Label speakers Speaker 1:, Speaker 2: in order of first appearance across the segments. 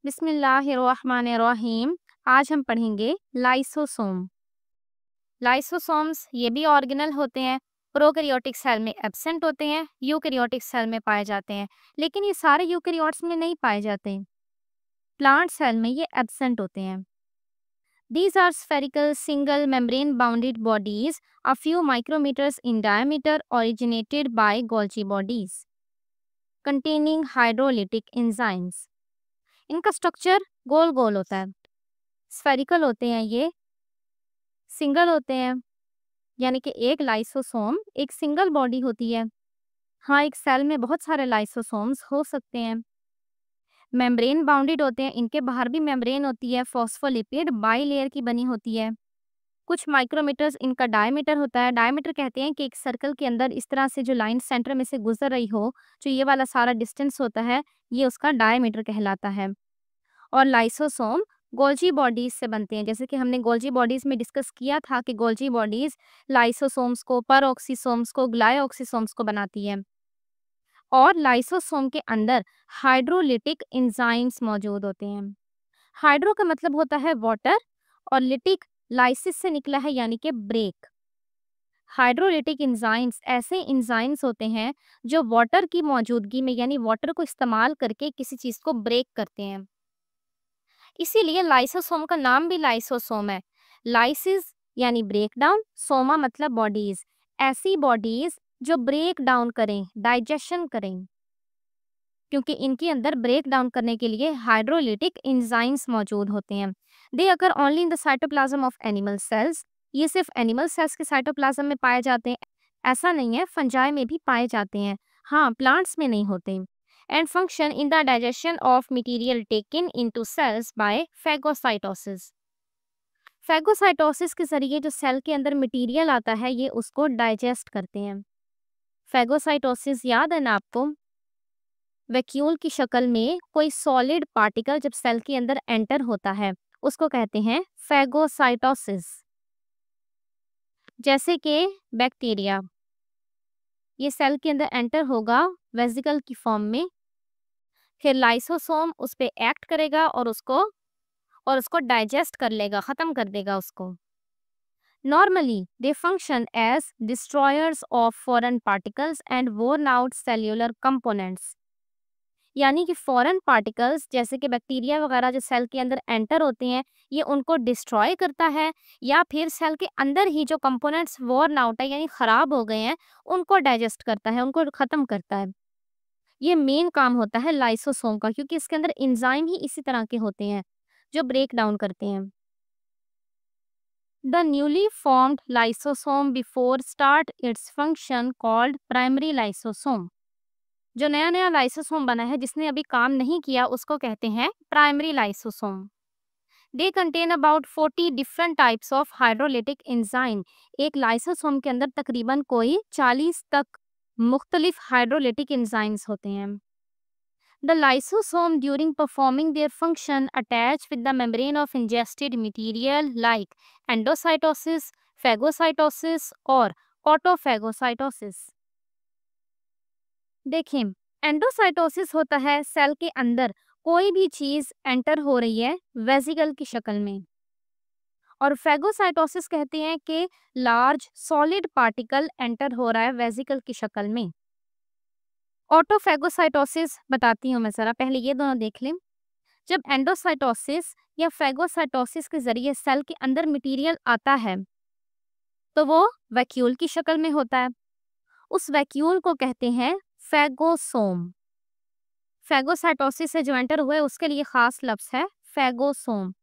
Speaker 1: बिस्मिल्लाहिर्रहमानिर्रहीम। आज हम पढ़ेंगे लाइसोसोम। लाइसोसोम्स ये भी ऑर्गेनल होते हैं। प्रोकैरियोटिक सेल में एब्सेंट होते हैं, यूकैरियोटिक सेल में पाए जाते हैं, लेकिन ये सारे यूकैरियोट्स में नहीं पाए जाते। प्लांट सेल में ये एब्सेंट होते हैं। These are spherical single membrane bounded bodies a few micrometers in diameter originated by Golgi bodies containing hydrolytic enzymes। इनका स्ट्रक्चर गोल गोल होता है, स्फेरिकल होते हैं, ये सिंगल होते हैं, यानी कि एक लाइसोसोम एक सिंगल बॉडी होती है। हाँ, एक सेल में बहुत सारे लाइसोसोम्स हो सकते हैं। मेम्ब्रेन बाउंडेड होते हैं, इनके बाहर भी मेम्ब्रेन होती है, फॉस्फोलिपिड बाई लेयर की बनी होती है। कुछ माइक्रोमीटर्स इनका डायमीटर होता है। डायमीटर कहते हैं कि एक सर्कल के अंदर इस तरह से जो लाइन सेंटर में से गुजर रही हो, जो ये वाला सारा डिस्टेंस होता है, ये उसका डायमीटर कहलाता है। और लाइसोसोम गोल्जी बॉडीज से बनते हैं। जैसे कि हमने गोल्जी बॉडीज में डिस्कस किया था कि गोल्जी बॉडीज लाइसोसोम्स को, परऑक्सीसोम्स को, ग्लाइऑक्सीसोम्स को बनाती है। और लाइसोसोम के अंदर हाइड्रोलिटिक एंजाइम्स मौजूद होते हैं। हाइड्रो का मतलब होता है वाटर और लिटिक लाइसिस से निकला है, यानी कि ब्रेक। हाइड्रोलिटिक एंजाइम्स ऐसे एंजाइम्स होते हैं जो वाटर की मौजूदगी में, यानी वाटर को इस्तेमाल करके किसी चीज को ब्रेक करते हैं। इसीलिए लाइसोसोम का नाम भी लाइसोसोम है। लाइसिस यानी ब्रेक डाउन, सोमा मतलब बॉडीज, ऐसी बॉडीज जो ब्रेक डाउन करें, डाइजेशन करें, क्योंकि इनके अंदर ब्रेक डाउन करने के लिए हाइड्रोलिटिक एंजाइम्स मौजूद होते हैं। They occur only in the cytoplasm of animal cells. ये सिर्फ एनिमल सेल्स के साइटोप्लाज्म में पाए जाते हैं, ऐसा नहीं है, फंजाई में भी पाए जाते हैं। हाँ, प्लांट्स में नहीं होते। And function in the digestion of material taken into cells by phagocytosis। Phagocytosis के जरिए जो सेल के अंदर मटेरियल आता है, ये उसको डाइजेस्ट करते हैं। फैगोसाइटोसिस याद है ना आपको? वैक्यूल की शक्ल में कोई सॉलिड पार्टिकल जब सेल के अंदर एंटर होता है, उसको कहते हैं फैगोसाइटोसिस। जैसे कि बैक्टीरिया, ये सेल के अंदर एंटर होगा वेसिकल की फॉर्म में, फिर लाइसोसोम उस पे एक्ट करेगा और उसको डाइजेस्ट कर लेगा, खत्म कर देगा उसको। Normally they function as destroyers of foreign particles and worn out cellular components. यानी कि फॉरेन पार्टिकल्स जैसे कि बैक्टीरिया वगैरह जो सेल के अंदर एंटर होते हैं, ये उनको डिस्ट्रॉय करता है, या फिर सेल के अंदर ही जो कंपोनेंट्स वोर्न आउट है, यानी खराब हो गए हैं, उनको डाइजेस्ट करता है, उनको खत्म करता है। ये मेन काम होता है लाइसोसोम का, क्योंकि इसके अंदर एंजाइम ही इसी तरह के होते हैं जो ब्रेक डाउन करते हैं। The newly formed lysosome before start its function called primary lysosome. जो नया नया लाइसोसोम बना है, जिसने अभी काम नहीं किया, उसको कहते हैं primary lysosome. They contain about 40 different types of hydrolytic enzyme. एक लाइसोसोम के अंदर तकरीबन कोई 40 तक मुख्तलिफ हाइड्रोलिटिक एंजाइम्स होते हैं। The lysosome during performing their function attach with the membrane of ingested material like endocytosis, phagocytosis और autophagocytosis। देखें, एंडोसाइटोसिस होता है सेल के अंदर कोई भी चीज एंटर हो रही है वेसिकल की शक्ल में, और फैगोसाइटोसिस कहते हैं कि लार्ज सॉलिड पार्टिकल एंटर हो रहा है वेसिकल की शक्ल में। ऑटोफैगोसाइटोसिस बताती हूँ मैं, जरा पहले ये दोनों देख लें। जब एंडोसाइटोसिस या फैगोसाइटोसिस के जरिए सेल के अंदर मटेरियल आता है, तो वो वैक्यूल की शक्ल में होता है। उस वैक्यूल को कहते हैं फैगोसोम। फैगोसाइटोसिस से जो एंटर हुआ है, उसके लिए खास लफ्ज है फैगोसोम।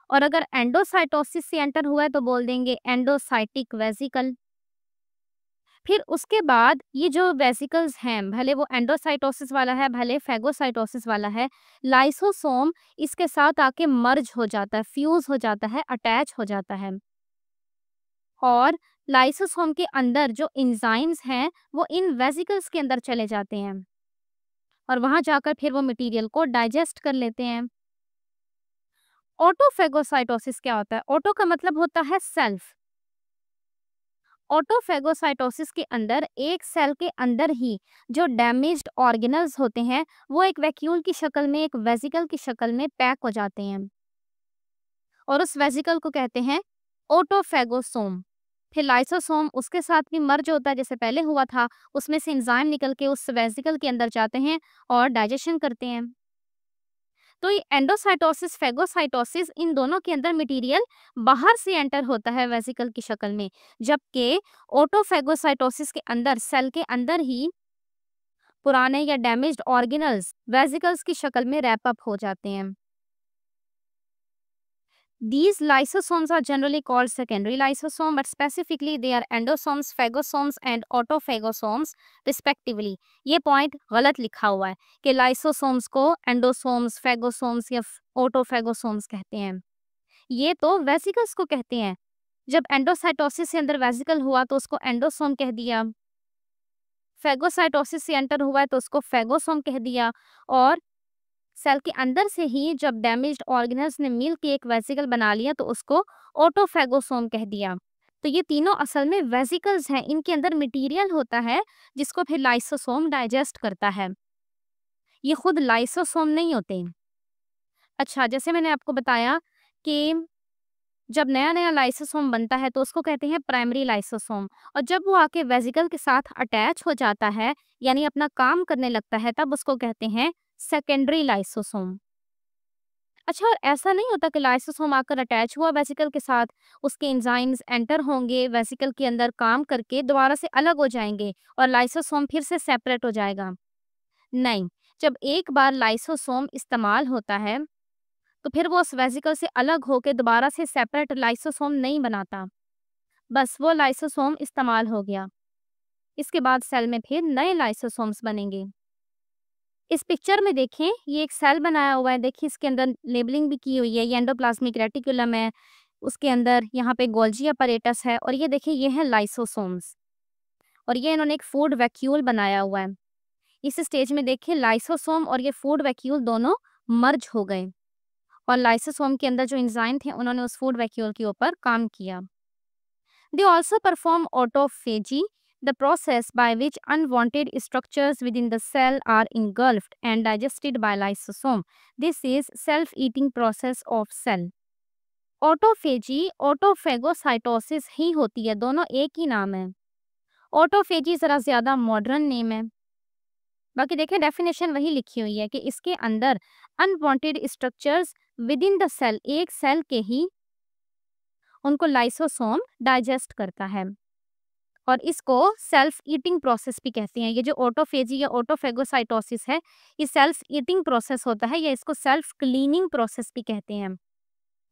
Speaker 1: और अगर एंडोसाइटोसिस से एंटर हुआ है, तो बोल देंगे एंडोसाइटिक वेसिकल। फिर उसके बाद ये जो वेसिकल्स हैं, भले वो एंडोसाइटोसिस वाला है, भले फैगोसाइटोसिस वाला है, लाइसोसोम इसके साथ आके मर्ज हो जाता है, फ्यूज हो जाता है, अटैच हो जाता है। और लाइसोसोम के अंदर जो एंजाइम्स हैं, वो इन वेसिकल्स के अंदर चले जाते हैं और वहां जाकर फिर वो मटेरियल को डाइजेस्ट कर लेते हैं। ऑटोफैगोसाइटोसिस क्या होता है? ऑटो का मतलब होता है सेल्फ, ऑटोफेगोसाइटोसिस के अंदर एक सेल के अंदर ही जो डैमेज्ड ऑर्गेनल्स होते हैं वो एक वैक्यूल की शक्ल में, एक वेसिकल की शक्ल में पैक हो जाते हैं और उस वेसिकल को कहते हैं ऑटोफेगोसोम। फिर लाइसोसोम उसके साथ भी मर्ज होता है जैसे पहले हुआ था, उसमें से एंजाइम निकल के उस वेसिकल के अंदर जाते हैं और डाइजेशन करते हैं। तो ये एंडोसाइटोसिस, फेगोसाइटोसिस, इन दोनों के अंदर मटेरियल बाहर से एंटर होता है वेसिकल की शक्ल में, जबकि ऑटोफेगोसाइटोसिस के अंदर सेल के अंदर ही पुराने या डैमेज्ड ऑर्गेनल्स वेसिकल्स की शक्ल में रैप अप हो जाते हैं। These lysosomes are generally called secondary lysosome, but specifically they are endosomes, phagosomes and autophagosomes respectively. ये पॉइंट गलत लिखा हुआ है कि लाइसोसोम्स को एंडोसोम्स, फेगोसोम्स या ऑटोफेगोसोम्स कहते हैं। ये तो वेसिकल्स को कहते हैं। जब एंडोसाइटोसिस से अंदर वेसिकल हुआ तो उसको एंडोसोम कह दिया, फेगोसाइटोसिस से एंटर हुआ है तो उसको फेगोसोम कह दिया, और सेल के अंदर से ही जब डैमेज्ड ऑर्गेनल्स ने मिल के एक वेसिकल बना लिया तो उसको ऑटोफेगोसोम कह दिया। तो ये तीनों असल में वेसिकल्स हैं, इनके अंदर मटेरियल होता है जिसको फिर लाइसोसोम डाइजेस्ट करता है। ये खुद लाइसोसोम नहीं होते। अच्छा, जैसे मैंने आपको बताया कि जब नया नया लाइसोसोम बनता है तो उसको कहते हैं प्राइमरी लाइसोसोम, और जब वो आके वेसिकल के साथ अटैच हो जाता है यानी अपना काम करने लगता है तब उसको कहते हैं सेकेंडरी लाइसोसोम। अच्छा, और ऐसा नहीं होता कि लाइसोसोम आकर अटैच हुआ वेसिकल के साथ, उसके एंजाइम्स एंटर होंगे वेसिकल के अंदर काम करके दोबारा से अलग हो जाएंगे और लाइसोसोम फिर से सेपरेट हो जाएगा। नहीं, जब एक बार लाइसोसोम इस्तेमाल होता है तो फिर वो उस वेसिकल से अलग होकर दोबारा से सेपरेट लाइसोसोम नहीं बनाता। बस वो लाइसोसोम इस्तेमाल हो गया, इसके बाद सेल में फिर नए लाइसोसोम्स बनेंगे। इस पिक्चर में देखें, ये एक सेल बनाया हुआ है, देखिए इसके अंदर लेबलिंग भी की हुई है, ये एंडोप्लाज्मिक रेटिकुलम है, उसके अंदर यहाँ पे गोल्जी अपैरेटस है, और ये देखिए ये है लाइसोसोम्स, और ये इन्होंने एक फूड वैक्यूल बनाया हुआ है। इस स्टेज में देखिए लाइसोसोम और ये फूड वैक्यूल दोनों मर्ज हो गए और लाइसोसोम के अंदर जो एंजाइम थे उन्होंने उस फूड वैक्यूल के ऊपर काम किया। They also perform autophagy, the process by which unwanted structures within the cell are engulfed and digested by lysosome. This is self-eating process of cell. Autophagy autophagocytosis ही होती है, दोनों एक ही नाम है। ऑटोफेजी जरा ज्यादा मॉडर्न नेम है, बाकी देखें डेफिनेशन वही लिखी हुई है कि इसके अंदर unwanted structures within the cell, एक सेल के ही उनको लाइसोसोम डाइजेस्ट करता है, और इसको सेल्फ ईटिंग प्रोसेस भी कहते हैं। ये जो ऑटोफेजी या ऑटोफेगोसाइटोसिस है, ये सेल्फ ईटिंग प्रोसेस होता है, या इसको सेल्फ क्लीनिंग प्रोसेस भी कहते हैं,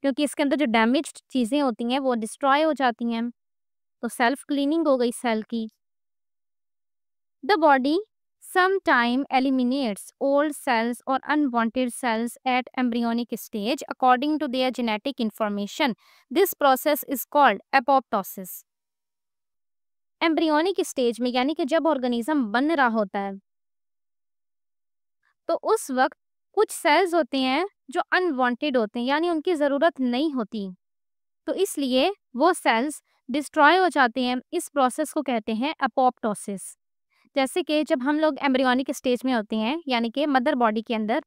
Speaker 1: क्योंकि इसके अंदर जो डैमेज्ड चीज़ें होती हैं वो डिस्ट्रॉय हो जाती हैं, तो सेल्फ क्लीनिंग हो गई सेल की। The body sometime eliminates old cells or unwanted cells at embryonic stage according to their genetic information. This process is called apoptosis. Embryonic stage में यानी कि जब ऑर्गेनिज्म बन रहा होता है तो उस वक्त कुछ सेल्स होते हैं जो अनवांटेड होते हैं, यानी उनकी ज़रूरत नहीं होती, तो इसलिए वो सेल्स डिस्ट्रॉय हो जाते हैं। इस प्रोसेस को कहते हैं एपोप्टोसिस। जैसे कि जब हम लोग एम्ब्रियोनिक स्टेज में होते हैं यानी कि मदर बॉडी के अंदर,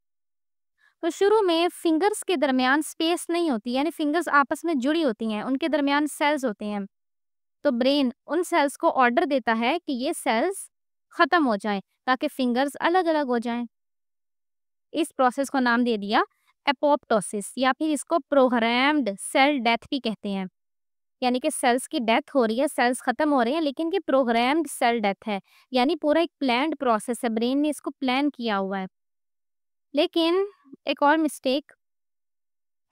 Speaker 1: तो शुरू में फिंगर्स के दरमियान स्पेस नहीं होती, यानी फिंगर्स आपस में जुड़ी होती हैं, उनके दरमियान सेल्स होते हैं, तो ब्रेन उन सेल्स को ऑर्डर देता है कि ये सेल्स खत्म हो जाएं ताकि फिंगर्स अलग अलग हो जाएं। इस प्रोसेस को नाम दे दिया एपोप्टोसिस, या फिर इसको प्रोग्राम्ड सेल डेथ भी कहते हैं, यानी कि सेल्स की डेथ हो रही है, सेल्स खत्म हो रहे हैं, लेकिन ये प्रोग्राम्ड सेल डेथ है, यानी पूरा एक प्लान्ड प्रोसेस है, ब्रेन ने इसको प्लान किया हुआ है। लेकिन एक और मिस्टेक,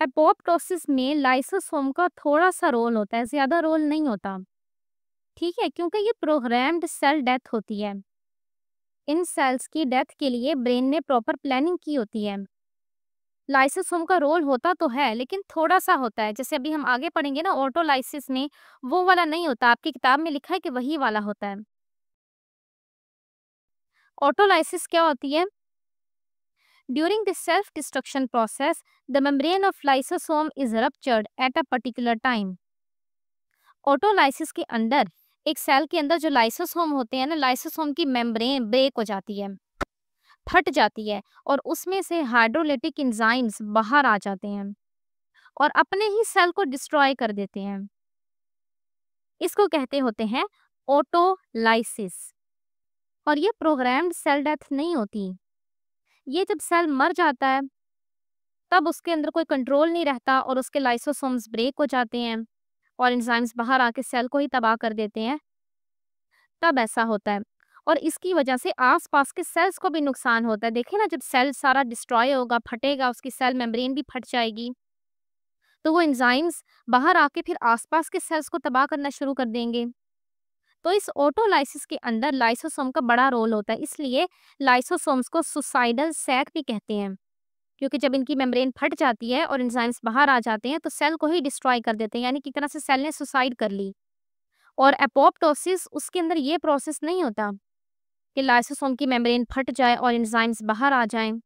Speaker 1: एपोप्टोसिस में लाइसोसोम का थोड़ा सा रोल होता है, ज़्यादा रोल नहीं होता, ठीक है, क्योंकि ये प्रोग्राम्ड सेल डेथ होती है। इन सेल्स की डेथ के लिए ब्रेन ने प्रॉपर प्लानिंग की होती है। लाइसोसोम का रोल होता तो है लेकिन थोड़ा सा होता है, जैसे अभी हम आगे पढ़ेंगे ना ऑटोलाइसिस में, वो वाला नहीं होता, आपकी किताब में लिखा है कि वही वाला होता है। ऑटोलाइसिस क्या होती है? During this self destruction process the membrane of lysosome is ruptured at a particular time. Autolysis के अंदर एक सेल के अंदर जो लाइसोसोम होते हैं ना, लाइसोसोम की मेम्ब्रेन ब्रेक हो जाती है, फट जाती है और उसमें से हाइड्रोलिटिक एंजाइम्स बाहर आ जाते हैं और अपने ही सेल को डिस्ट्रॉय कर देते हैं। इसको कहते होते हैं ऑटोलाइसिस। और ये प्रोग्राम्ड सेल डेथ नहीं होती। ये जब सेल मर जाता है तब उसके अंदर कोई कंट्रोल नहीं रहता और उसके लाइसोसोम्स ब्रेक हो जाते हैं और एंजाइम्स बाहर आके सेल को ही तबाह कर देते हैं, तब ऐसा होता है। और इसकी वजह से आसपास के सेल्स को भी नुकसान होता है। देखिए ना, जब सेल सारा डिस्ट्रॉय होगा, फटेगा, उसकी सेल मेम्ब्रेन भी फट जाएगी, तो वो एंजाइम्स बाहर आके फिर आसपास के सेल्स को तबाह करना शुरू कर देंगे। तो इस ऑटोलाइसिस के अंदर लाइसोसोम का बड़ा रोल होता है, इसलिए लाइसोसोम्स को सुसाइडल सैक भी कहते हैं, क्योंकि जब इनकी मेम्ब्रेन फट जाती है और एंजाइम्स बाहर आ जाते हैं तो सेल को ही डिस्ट्रॉय कर देते हैं, यानी कि एक तरह से सेल ने सुसाइड कर ली। और एपोप्टोसिस, उसके अंदर ये प्रोसेस नहीं होता कि लाइसोसोम की मेम्ब्रेन फट जाए और एंजाइम्स बाहर आ जाएं,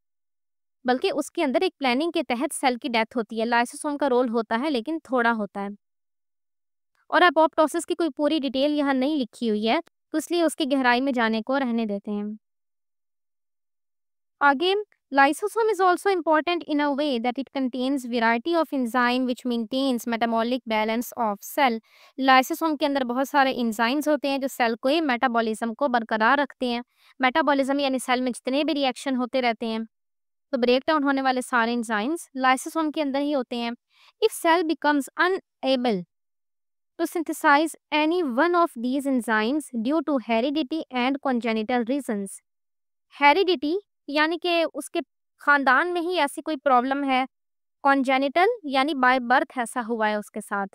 Speaker 1: बल्कि उसके अंदर एक प्लानिंग के तहत सेल की डेथ होती है। लाइसोसोम का रोल होता है लेकिन थोड़ा होता है। और एपोप्टोसिस की कोई पूरी डिटेल यहाँ नहीं लिखी हुई है, तो इसलिए उसकी गहराई में जाने को रहने देते हैं। आगे, lysosome is also important in a way that it contains variety of enzyme which maintains metabolic balance of cell। Lysosome के अंदर बहुत सारे enzymes होते हैं जो सेल को ही मेटाबॉलिज्म को बरकरार रखते हैं। मेटाबॉलिज्म यानी सेल में जितने भी रिएक्शन होते रहते हैं, तो ब्रेक डाउन होने वाले सारे enzymes लाइसोसोम के अंदर ही होते हैं। If cell becomes unable to synthesize any one of these enzymes due to heredity and congenital reasons, heredity यानी कि उसके खानदान में ही ऐसी कोई प्रॉब्लम है, कॉन्जेनिटल यानी बाय बर्थ ऐसा हुआ है उसके साथ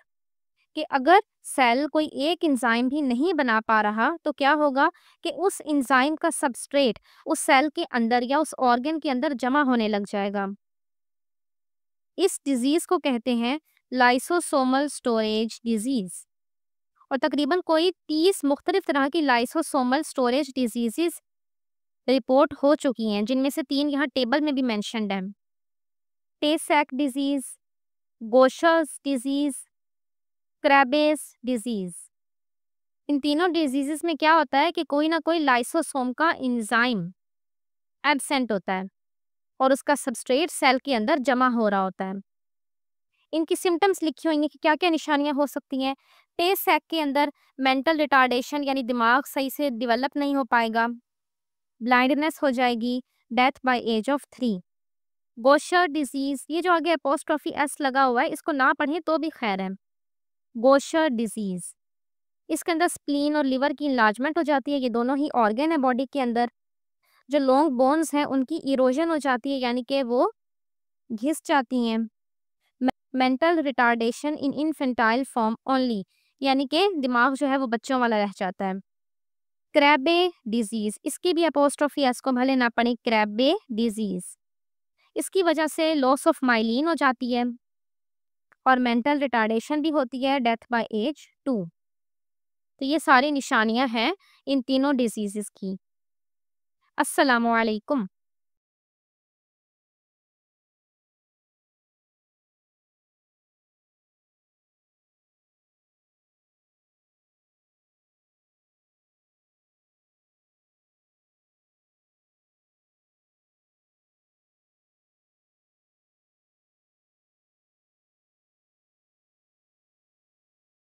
Speaker 1: कि अगर सेल कोई एक एंजाइम भी नहीं बना पा रहा तो क्या होगा कि उस एंजाइम का सबस्ट्रेट उस सेल के अंदर या उस ऑर्गन के अंदर जमा होने लग जाएगा। इस डिजीज को कहते हैं लाइसोसोमल स्टोरेज डिजीज। और तकरीबन कोई 30 मुख्तलिफ तरह की लाइसोसोमल स्टोरेज डिजीजेस रिपोर्ट हो चुकी हैं, जिनमें से 3 यहाँ टेबल में भी मेंशन्ड हैं। टे सैक डिजीज, गोशर्स डिजीज, क्रैबेस डिजीज। इन तीनों डिजीजेस में क्या होता है कि कोई ना कोई लाइसोसोम का एंजाइम एब्सेंट होता है और उसका सबस्ट्रेट सेल के अंदर जमा हो रहा होता है। इनकी सिम्टम्स लिखी हुई हैं कि क्या क्या निशानियां हो सकती हैं। टे सैक के अंदर मेंटल रिटार्डेशन यानी दिमाग सही से डेवलप नहीं हो पाएगा, ब्लाइंडनेस हो जाएगी, death by age of 3। Gaucher disease, ये जो आगे अपोस्ट्रोफी एस लगा हुआ है इसको ना पढ़ें तो भी खैर है। गोशर डिजीज, इसके अंदर स्प्लीन और लिवर की इन्लार्जमेंट हो जाती है। ये दोनों ही ऑर्गन है बॉडी के अंदर। जो लॉन्ग बोन्स हैं उनकी इरोजन हो जाती है, यानी कि वो घिस जाती हैं। मेंटल रिटार्डेशन इन इन्फेंटाइल फॉर्म ओनली, यानी कि दिमाग जो है वो बच्चों वाला रह जाता है। क्रैबे डिजीज, इसकी भी अपोस्ट्रोफी एस को भले ना पढ़े, क्रैबे डिजीज। इसकी वजह से लॉस ऑफ माइलिन हो जाती है और मेंटल रिटार्डेशन भी होती है, डेथ बाय एज 2। तो ये सारी निशानियां हैं इन तीनों डिजीजेस की। अस्सलामुअलैकुम।